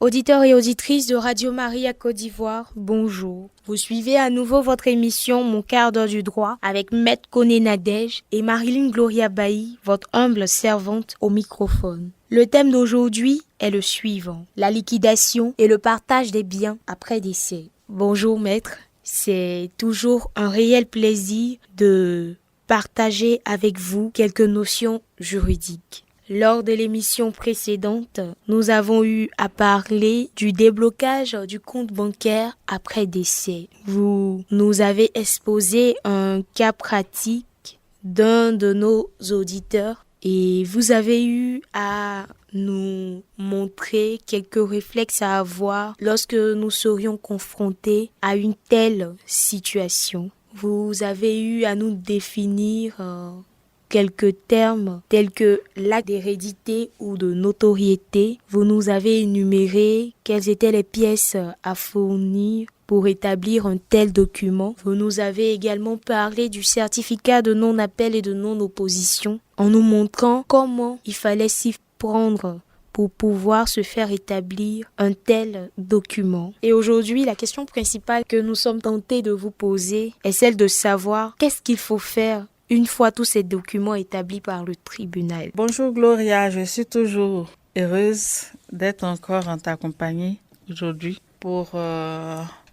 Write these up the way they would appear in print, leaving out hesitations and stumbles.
Auditeurs et auditrices de Radio Maria Côte d'Ivoire, bonjour. Vous suivez à nouveau votre émission Mon quart d'heure du droit avec Maître Koné Nadège et Marilyn Gloria Bailly, votre humble servante au microphone. Le thème d'aujourd'hui est le suivant, la liquidation et le partage des biens après décès. Bonjour Maître, c'est toujours un réel plaisir de partager avec vous quelques notions juridiques. Lors de l'émission précédente, nous avons eu à parler du déblocage du compte bancaire après décès. Vous nous avez exposé un cas pratique d'un de nos auditeurs et vous avez eu à nous montrer quelques réflexes à avoir lorsque nous serions confrontés à une telle situation. Vous avez eu à nous définir quelques termes tels que l'acte d'hérédité ou de notoriété. Vous nous avez énuméré quelles étaient les pièces à fournir pour établir un tel document. Vous nous avez également parlé du certificat de non-appel et de non-opposition en nous montrant comment il fallait s'y prendre pour pouvoir se faire établir un tel document. Et aujourd'hui, la question principale que nous sommes tentés de vous poser est celle de savoir qu'est-ce qu'il faut faire une fois tous ces documents établis par le tribunal. Bonjour Gloria, je suis toujours heureuse d'être encore en ta compagnie aujourd'hui pour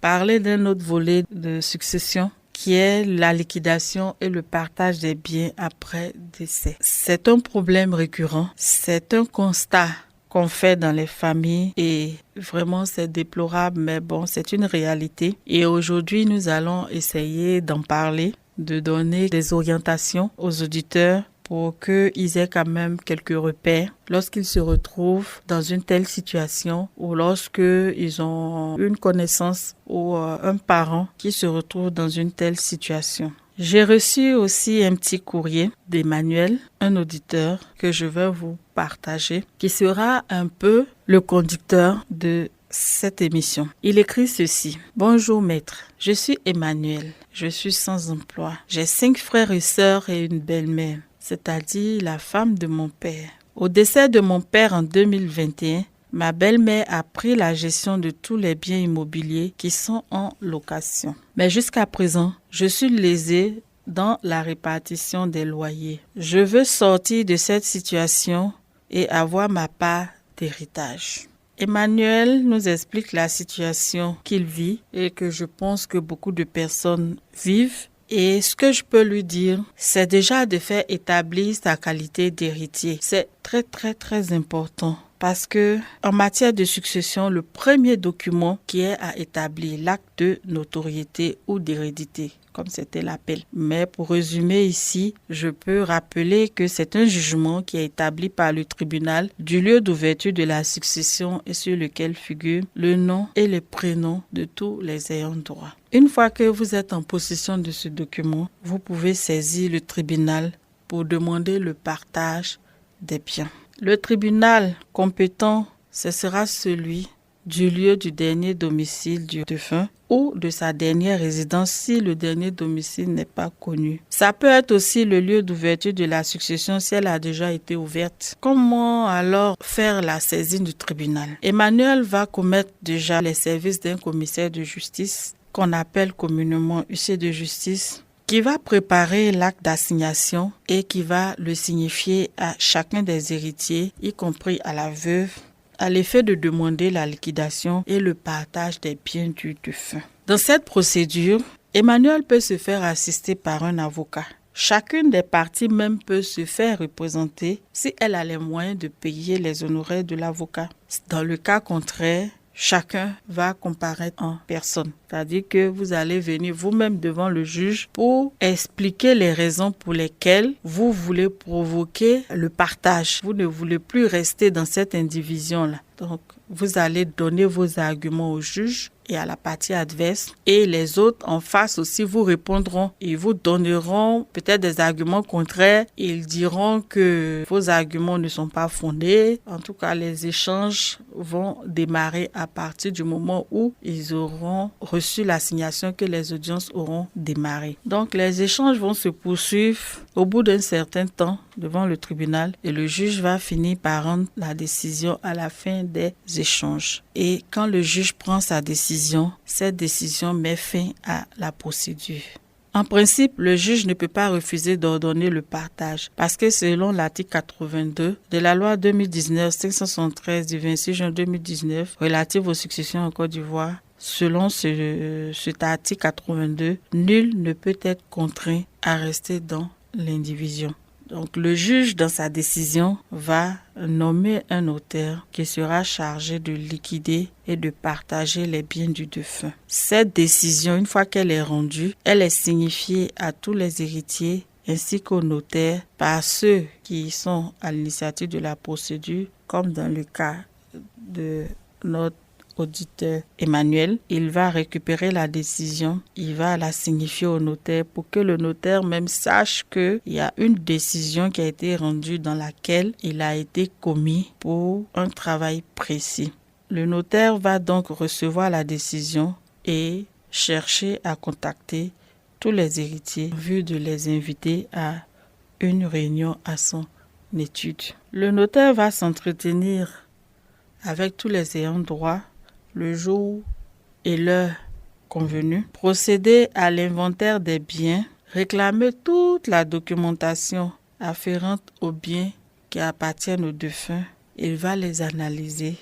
parler d'un autre volet de succession qui est la liquidation et le partage des biens après décès. C'est un problème récurrent, c'est un constat qu'on fait dans les familles et vraiment c'est déplorable, mais bon, c'est une réalité. Et aujourd'hui, nous allons essayer d'en parler, de donner des orientations aux auditeurs pour qu'ils aient quand même quelques repères lorsqu'ils se retrouvent dans une telle situation ou lorsqu'ils ont une connaissance ou un parent qui se retrouve dans une telle situation. J'ai reçu aussi un petit courrier d'Emmanuel, un auditeur que je vais vous partager, qui sera un peu le conducteur de cette émission. Il écrit ceci. Bonjour maître, je suis Emmanuel, je suis sans emploi. J'ai 5 frères et sœurs et une belle-mère, c'est-à-dire la femme de mon père. Au décès de mon père en 2021, ma belle-mère a pris la gestion de tous les biens immobiliers qui sont en location. Mais jusqu'à présent, je suis lésée dans la répartition des loyers. Je veux sortir de cette situation et avoir ma part d'héritage. Emmanuel nous explique la situation qu'il vit et que je pense que beaucoup de personnes vivent. Et ce que je peux lui dire, c'est déjà de faire établir sa qualité d'héritier. C'est très très très important. Parce que en matière de succession, le premier document qui est à établir, l'acte de notoriété ou d'hérédité, comme c'était l'appel. Mais pour résumer ici, je peux rappeler que c'est un jugement qui est établi par le tribunal du lieu d'ouverture de la succession et sur lequel figure le nom et les prénoms de tous les ayants droit. Une fois que vous êtes en possession de ce document, vous pouvez saisir le tribunal pour demander le partage des biens. Le tribunal compétent, ce sera celui du lieu du dernier domicile du défunt ou de sa dernière résidence si le dernier domicile n'est pas connu. Ça peut être aussi le lieu d'ouverture de la succession si elle a déjà été ouverte. Comment alors faire la saisine du tribunal? Emmanuel va commettre déjà les services d'un commissaire de justice qu'on appelle communément huissier de justice, qui va préparer l'acte d'assignation et qui va le signifier à chacun des héritiers, y compris à la veuve, à l'effet de demander la liquidation et le partage des biens du défunt. Dans cette procédure, Emmanuel peut se faire assister par un avocat. Chacune des parties même peut se faire représenter si elle a les moyens de payer les honoraires de l'avocat. Dans le cas contraire, chacun va comparaître en personne. C'est-à-dire que vous allez venir vous-même devant le juge pour expliquer les raisons pour lesquelles vous voulez provoquer le partage. Vous ne voulez plus rester dans cette indivision-là. Donc, vous allez donner vos arguments au juge et à la partie adverse. Et les autres en face aussi vous répondront. Ils vous donneront peut-être des arguments contraires. Ils diront que vos arguments ne sont pas fondés. En tout cas, les échanges vont démarrer à partir du moment où ils auront reçu l'assignation, que les audiences auront démarré. Donc, les échanges vont se poursuivre au bout d'un certain temps devant le tribunal et le juge va finir par rendre la décision à la fin des échanges. Et quand le juge prend sa décision, cette décision met fin à la procédure. En principe, le juge ne peut pas refuser d'ordonner le partage parce que selon l'article 82 de la loi 2019-573 du 26 juin 2019 relative aux successions en Côte d'Ivoire, selon cet article 82, nul ne peut être contraint à rester dans l'indivision. Donc le juge, dans sa décision, va nommer un notaire qui sera chargé de liquider et de partager les biens du défunt. Cette décision, une fois qu'elle est rendue, elle est signifiée à tous les héritiers ainsi qu'aux notaires par ceux qui sont à l'initiative de la procédure, comme dans le cas de notre auditeur Emmanuel. Il va récupérer la décision, il va la signifier au notaire pour que le notaire même sache qu'il y a une décision qui a été rendue dans laquelle il a été commis pour un travail précis. Le notaire va donc recevoir la décision et chercher à contacter tous les héritiers en vue de les inviter à une réunion à son étude. Le notaire va s'entretenir avec tous les ayants droit le jour et l'heure convenue, procéder à l'inventaire des biens, réclamer toute la documentation afférente aux biens qui appartiennent au défunt. Il va les analyser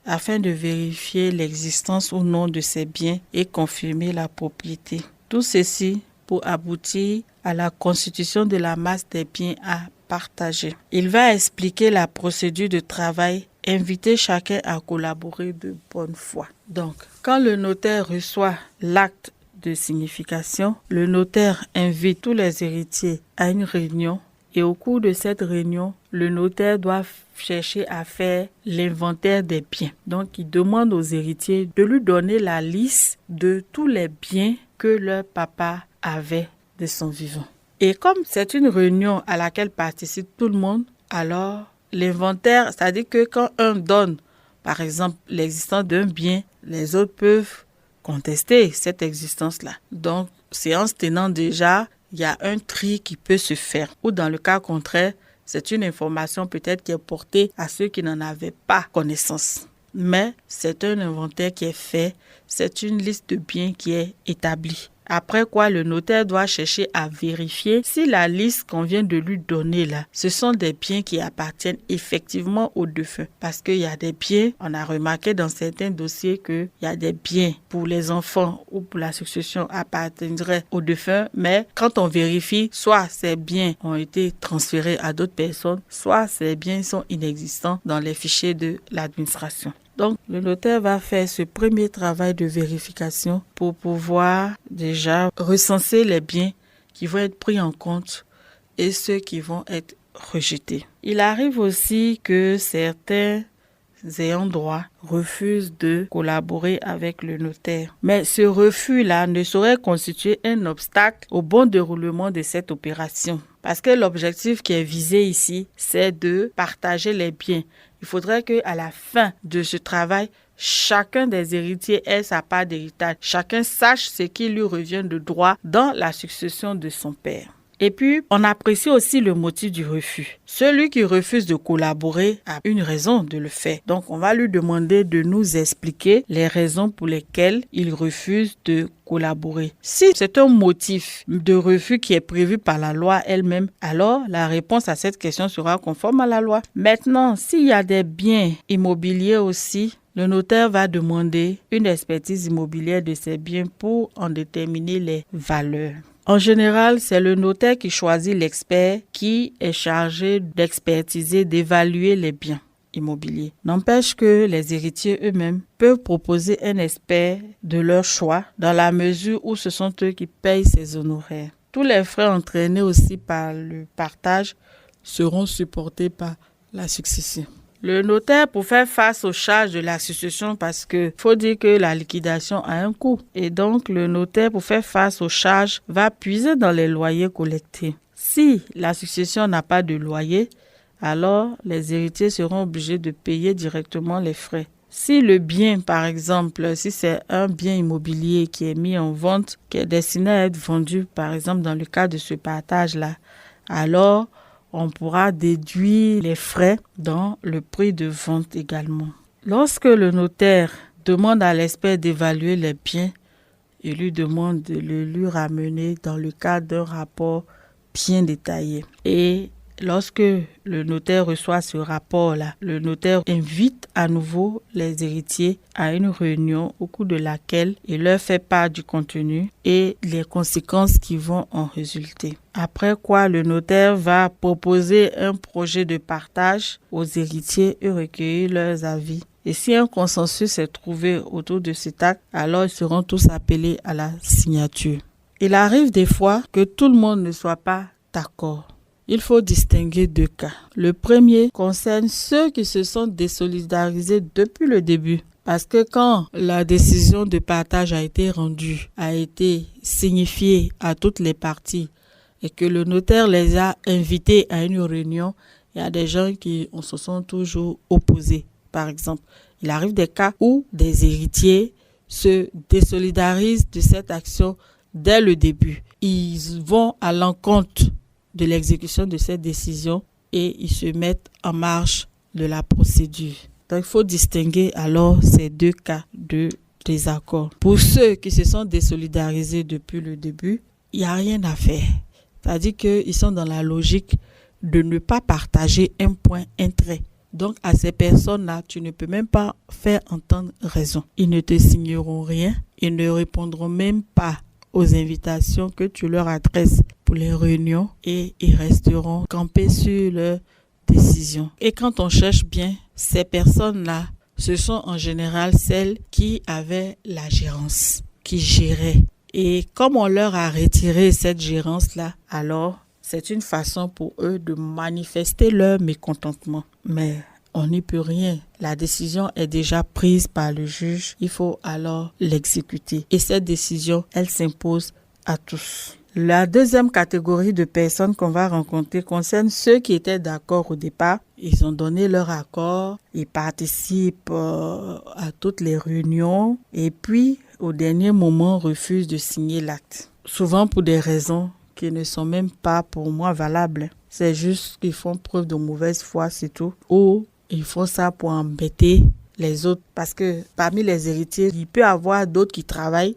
afin de vérifier l'existence ou non de ces biens et confirmer la propriété. Tout ceci pour aboutir à la constitution de la masse des biens à partager. Il va expliquer la procédure de travail, inviter chacun à collaborer de bonne foi. Donc, quand le notaire reçoit l'acte de signification, le notaire invite tous les héritiers à une réunion et au cours de cette réunion, le notaire doit chercher à faire l'inventaire des biens. Donc, il demande aux héritiers de lui donner la liste de tous les biens que leur papa avait de son vivant. Et comme c'est une réunion à laquelle participe tout le monde, alors l'inventaire, c'est-à-dire que quand un donne, par exemple, l'existence d'un bien, les autres peuvent contester cette existence-là. Donc, séance tenant déjà, il y a un tri qui peut se faire. Ou dans le cas contraire, c'est une information peut-être qui est portée à ceux qui n'en avaient pas connaissance. Mais c'est un inventaire qui est fait, c'est une liste de biens qui est établie. Après quoi, le notaire doit chercher à vérifier si la liste qu'on vient de lui donner là, ce sont des biens qui appartiennent effectivement au défunt. Parce qu'il y a des biens, on a remarqué dans certains dossiers qu'il y a des biens pour les enfants ou pour la succession appartiendraient au défunt, mais quand on vérifie, soit ces biens ont été transférés à d'autres personnes, soit ces biens sont inexistants dans les fichiers de l'administration. Donc, le notaire va faire ce premier travail de vérification pour pouvoir déjà recenser les biens qui vont être pris en compte et ceux qui vont être rejetés. Il arrive aussi que certains ayants droit refusent de collaborer avec le notaire. Mais ce refus-là ne saurait constituer un obstacle au bon déroulement de cette opération. Parce que l'objectif qui est visé ici, c'est de partager les biens. Il faudrait qu'à la fin de ce travail, chacun des héritiers ait sa part d'héritage. Chacun sache ce qui lui revient de droit dans la succession de son père. Et puis, on apprécie aussi le motif du refus. Celui qui refuse de collaborer a une raison de le faire. Donc, on va lui demander de nous expliquer les raisons pour lesquelles il refuse de collaborer. Si c'est un motif de refus qui est prévu par la loi elle-même, alors la réponse à cette question sera conforme à la loi. Maintenant, s'il y a des biens immobiliers aussi, le notaire va demander une expertise immobilière de ces biens pour en déterminer les valeurs. En général, c'est le notaire qui choisit l'expert qui est chargé d'expertiser, d'évaluer les biens immobiliers. N'empêche que les héritiers eux-mêmes peuvent proposer un expert de leur choix dans la mesure où ce sont eux qui payent ces honoraires. Tous les frais entraînés aussi par le partage seront supportés par la succession. Le notaire, pour faire face aux charges de la succession, parce que faut dire que la liquidation a un coût. Et donc, le notaire, pour faire face aux charges, va puiser dans les loyers collectés. Si la succession n'a pas de loyer, alors les héritiers seront obligés de payer directement les frais. Si le bien, par exemple, si c'est un bien immobilier qui est mis en vente, qui est destiné à être vendu, par exemple, dans le cas de ce partage-là, alors on pourra déduire les frais dans le prix de vente également. Lorsque le notaire demande à l'expert d'évaluer les biens, il lui demande de le lui ramener dans le cadre d'un rapport bien détaillé. Et lorsque le notaire reçoit ce rapport-là, le notaire invite à nouveau les héritiers à une réunion au cours de laquelle il leur fait part du contenu et les conséquences qui vont en résulter. Après quoi, le notaire va proposer un projet de partage aux héritiers et recueillir leurs avis. Et si un consensus est trouvé autour de cet acte, alors ils seront tous appelés à la signature. Il arrive des fois que tout le monde ne soit pas d'accord. Il faut distinguer deux cas. Le premier concerne ceux qui se sont désolidarisés depuis le début. Parce que quand la décision de partage a été rendue, a été signifiée à toutes les parties et que le notaire les a invités à une réunion, il y a des gens qui se sont toujours opposés. Par exemple, il arrive des cas où des héritiers se désolidarisent de cette action dès le début. Ils vont à l'encontre de l'exécution de cette décision et ils se mettent en marche de la procédure. Donc, il faut distinguer alors ces deux cas de désaccord. Pour ceux qui se sont désolidarisés depuis le début, il n'y a rien à faire. C'est-à-dire qu'ils sont dans la logique de ne pas partager un point, un trait. Donc, à ces personnes-là, tu ne peux même pas faire entendre raison. Ils ne te signeront rien. Ils ne répondront même pas aux invitations que tu leur adresses pour les réunions et ils resteront campés sur leur décision. Et quand on cherche bien, ces personnes-là, ce sont en général celles qui avaient la gérance, qui géraient. Et comme on leur a retiré cette gérance-là, alors c'est une façon pour eux de manifester leur mécontentement. Mais on n'y peut rien. La décision est déjà prise par le juge. Il faut alors l'exécuter. Et cette décision, elle s'impose à tous. La deuxième catégorie de personnes qu'on va rencontrer concerne ceux qui étaient d'accord au départ. Ils ont donné leur accord. Ils participent à toutes les réunions. Et puis, au dernier moment, refusent de signer l'acte. Souvent pour des raisons qui ne sont même pas pour moi valables. C'est juste qu'ils font preuve de mauvaise foi, c'est tout. Ou ils font ça pour embêter les autres. Parce que parmi les héritiers, il peut y avoir d'autres qui travaillent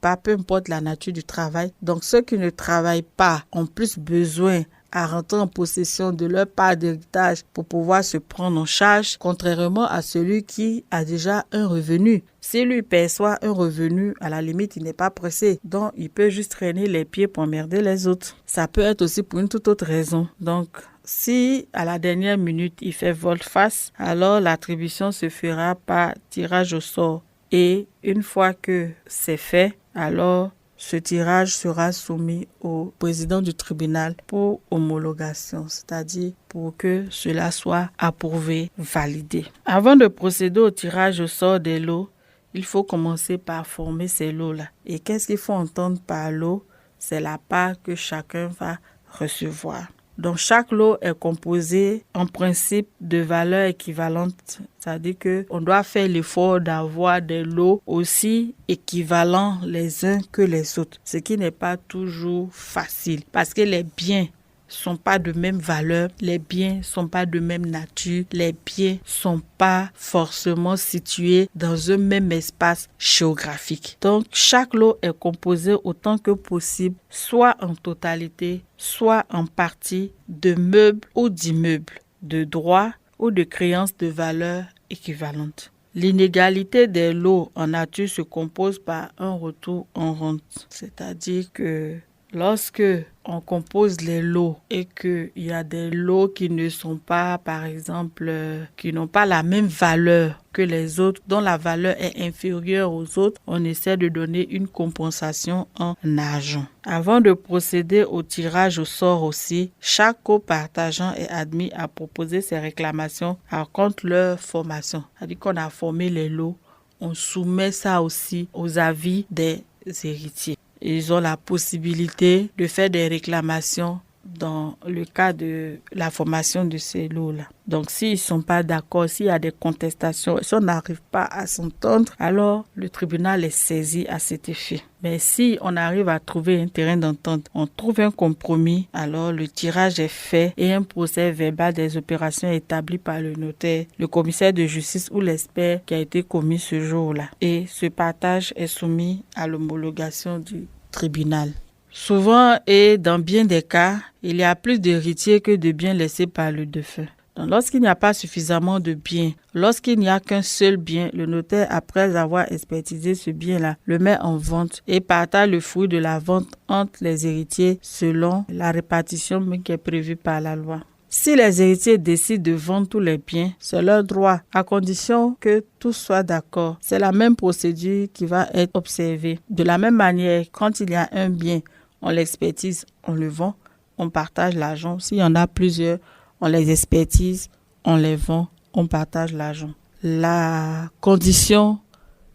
pas, peu importe la nature du travail. Donc ceux qui ne travaillent pas ont plus besoin à rentrer en possession de leur part d'héritage pour pouvoir se prendre en charge, contrairement à celui qui a déjà un revenu. S'il lui perçoit un revenu, à la limite, il n'est pas pressé. Donc, il peut juste traîner les pieds pour emmerder les autres. Ça peut être aussi pour une toute autre raison. Donc, si à la dernière minute, il fait volte-face, alors l'attribution se fera par tirage au sort. Et une fois que c'est fait, alors ce tirage sera soumis au président du tribunal pour homologation, c'est-à-dire pour que cela soit approuvé, validé. Avant de procéder au tirage au sort des lots, il faut commencer par former ces lots-là. Et qu'est-ce qu'il faut entendre par lot? C'est la part que chacun va recevoir. Donc, chaque lot est composé en principe de valeurs équivalentes. C'est-à-dire qu'on doit faire l'effort d'avoir des lots aussi équivalents les uns que les autres. Ce qui n'est pas toujours facile parce que les biens sont pas de même valeur, les biens sont pas de même nature, les biens sont pas forcément situés dans un même espace géographique. Donc, chaque lot est composé autant que possible, soit en totalité, soit en partie, de meubles ou d'immeubles, de droits ou de créances de valeur équivalentes. L'inégalité des lots en nature se compose par un retour en rente, c'est-à-dire que lorsque on compose les lots et qu'il y a des lots qui ne sont pas, par exemple, qui n'ont pas la même valeur que les autres, dont la valeur est inférieure aux autres, on essaie de donner une compensation en argent. Avant de procéder au tirage au sort aussi, chaque copartageant est admis à proposer ses réclamations contre leur formation. C'est-à-dire qu'on a formé les lots, on soumet ça aussi aux avis des héritiers. Ils ont la possibilité de faire des réclamations dans le cas de la formation de ces lots-là. Donc, s'ils ne sont pas d'accord, s'il y a des contestations, si on n'arrive pas à s'entendre, alors le tribunal est saisi à cet effet. Mais si on arrive à trouver un terrain d'entente, on trouve un compromis, alors le tirage est fait et un procès verbal des opérations est établi par le notaire, le commissaire de justice ou l'expert qui a été commis ce jour-là. Et ce partage est soumis à l'homologation du tribunal. Souvent et dans bien des cas, il y a plus d'héritiers que de biens laissés par le défunt. Donc, lorsqu'il n'y a pas suffisamment de biens, lorsqu'il n'y a qu'un seul bien, le notaire, après avoir expertisé ce bien-là, le met en vente et partage le fruit de la vente entre les héritiers selon la répartition qui est prévue par la loi. Si les héritiers décident de vendre tous les biens, c'est leur droit, à condition que tous soient d'accord. C'est la même procédure qui va être observée. De la même manière, quand il y a un bien, on l'expertise, on le vend, on partage l'argent. S'il y en a plusieurs, on les expertise, on les vend, on partage l'argent. La condition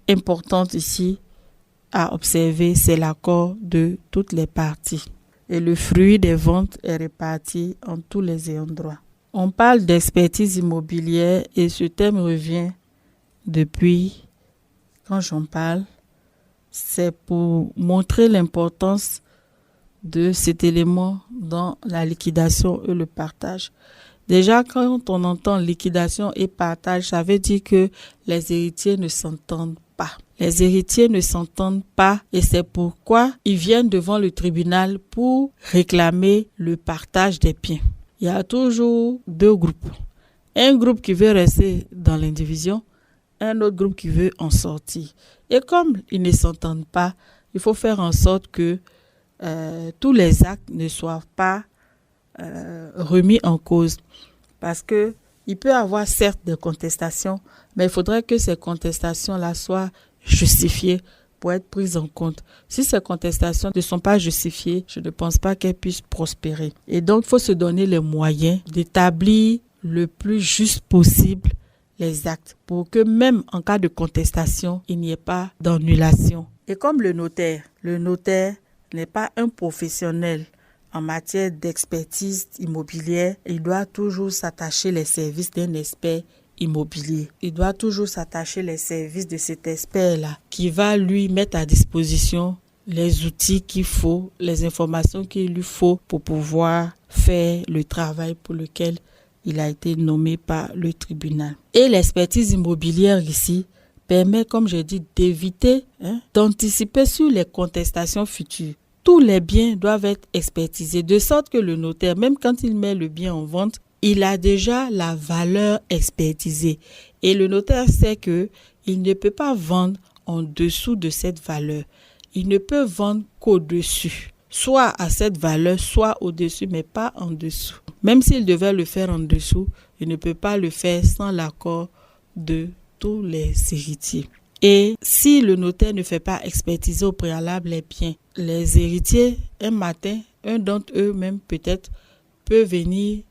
importante ici à observer, c'est l'accord de toutes les parties. Et le fruit des ventes est réparti en tous les ayants droit. On parle d'expertise immobilière et ce thème revient depuis quand j'en parle. C'est pour montrer l'importance de cet élément dans la liquidation et le partage. Déjà, quand on entend liquidation et partage, ça veut dire que les héritiers ne s'entendent pas. Les héritiers ne s'entendent pas et c'est pourquoi ils viennent devant le tribunal pour réclamer le partage des biens. Il y a toujours deux groupes. Un groupe qui veut rester dans l'indivision, un autre groupe qui veut en sortir. Et comme ils ne s'entendent pas, il faut faire en sorte que tous les actes ne soient pas remis en cause. Parce que il peut y avoir certes des contestations, mais il faudrait que ces contestations-là soient justifiées pour être prises en compte. Si ces contestations ne sont pas justifiées, je ne pense pas qu'elles puissent prospérer. Et donc, il faut se donner les moyens d'établir le plus juste possible les actes pour que même en cas de contestation, il n'y ait pas d'annulation. Et comme le notaire n'est pas un professionnel en matière d'expertise immobilière, il doit toujours s'attacher les services d'un expert immobilier. Il doit toujours s'attacher les services de cet expert-là qui va lui mettre à disposition les outils qu'il faut, les informations qu'il lui faut pour pouvoir faire le travail pour lequel il a été nommé par le tribunal. Et l'expertise immobilière ici permet, comme j'ai dit, d'éviter, d'anticiper sur les contestations futures. Tous les biens doivent être expertisés, de sorte que le notaire, même quand il met le bien en vente, il a déjà la valeur expertisée. Et le notaire sait qu'il ne peut pas vendre en dessous de cette valeur. Il ne peut vendre qu'au-dessus. Soit à cette valeur, soit au-dessus, mais pas en dessous. Même s'il devait le faire en dessous, il ne peut pas le faire sans l'accord de tous les héritiers. Et si le notaire ne fait pas expertiser au préalable les biens, les héritiers, un matin, un d'entre eux même peut-être peut venir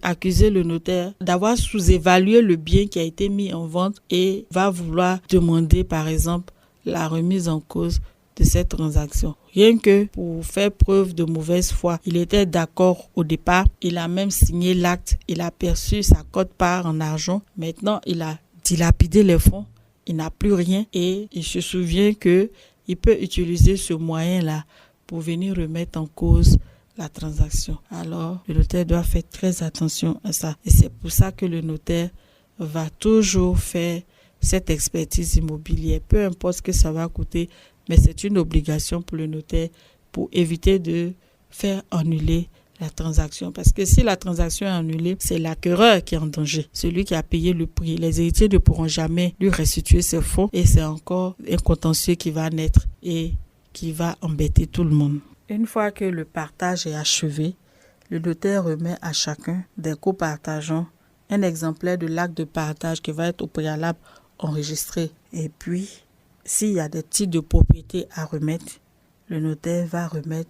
accuser le notaire d'avoir sous-évalué le bien qui a été mis en vente et va vouloir demander par exemple la remise en cause de cette transaction. Rien que pour faire preuve de mauvaise foi, il était d'accord au départ, il a même signé l'acte, il a perçu sa quote-part en argent. Maintenant, il a dilapidé les fonds, il n'a plus rien et il se souvient que il peut utiliser ce moyen-là pour venir remettre en cause la transaction. Alors, le notaire doit faire très attention à ça. Et c'est pour ça que le notaire va toujours faire cette expertise immobilière. Peu importe ce que ça va coûter, mais c'est une obligation pour le notaire pour éviter de faire annuler la transaction. Parce que si la transaction est annulée, c'est l'acquéreur qui est en danger. Celui qui a payé le prix. Les héritiers ne pourront jamais lui restituer ses fonds et c'est encore un contentieux qui va naître et qui va embêter tout le monde. Une fois que le partage est achevé, le notaire remet à chacun des copartageants un exemplaire de l'acte de partage qui va être au préalable enregistré. Et puis, s'il y a des titres de propriété à remettre, le notaire va remettre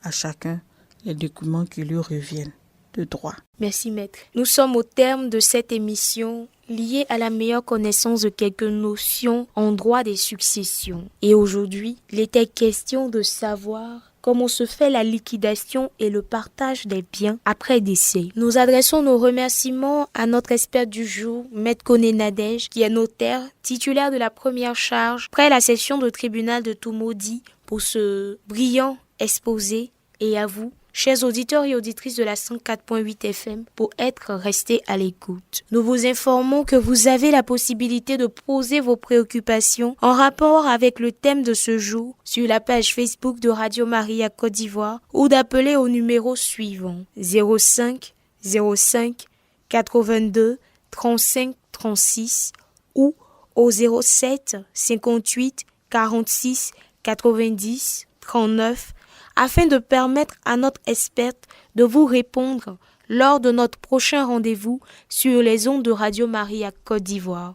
à chacun les documents qui lui reviennent de droit. Merci maître. Nous sommes au terme de cette émission liée à la meilleure connaissance de quelques notions en droit des successions. Et aujourd'hui, il était question de savoir comment se fait la liquidation et le partage des biens après décès. Nous adressons nos remerciements à notre expert du jour, Maître Koné Nadège, qui est notaire, titulaire de la première charge, près la session de tribunal de Toumaudi, pour ce brillant exposé, et à vous, chers auditeurs et auditrices de la 104.8 FM, pour être restés à l'écoute. Nous vous informons que vous avez la possibilité de poser vos préoccupations en rapport avec le thème de ce jour sur la page Facebook de Radio Maria Côte d'Ivoire ou d'appeler au numéro suivant 05 05 82 35 36 ou au 07 58 46 90 39 afin de permettre à notre experte de vous répondre lors de notre prochain rendez-vous sur les ondes de Radio Maria Côte d'Ivoire.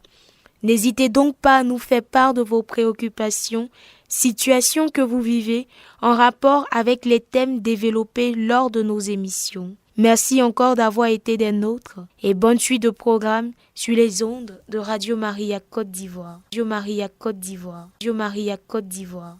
N'hésitez donc pas à nous faire part de vos préoccupations, situations que vous vivez en rapport avec les thèmes développés lors de nos émissions. Merci encore d'avoir été des nôtres et bonne suite de programme sur les ondes de Radio Maria Côte d'Ivoire. Radio Maria Côte d'Ivoire. Radio Maria Côte d'Ivoire.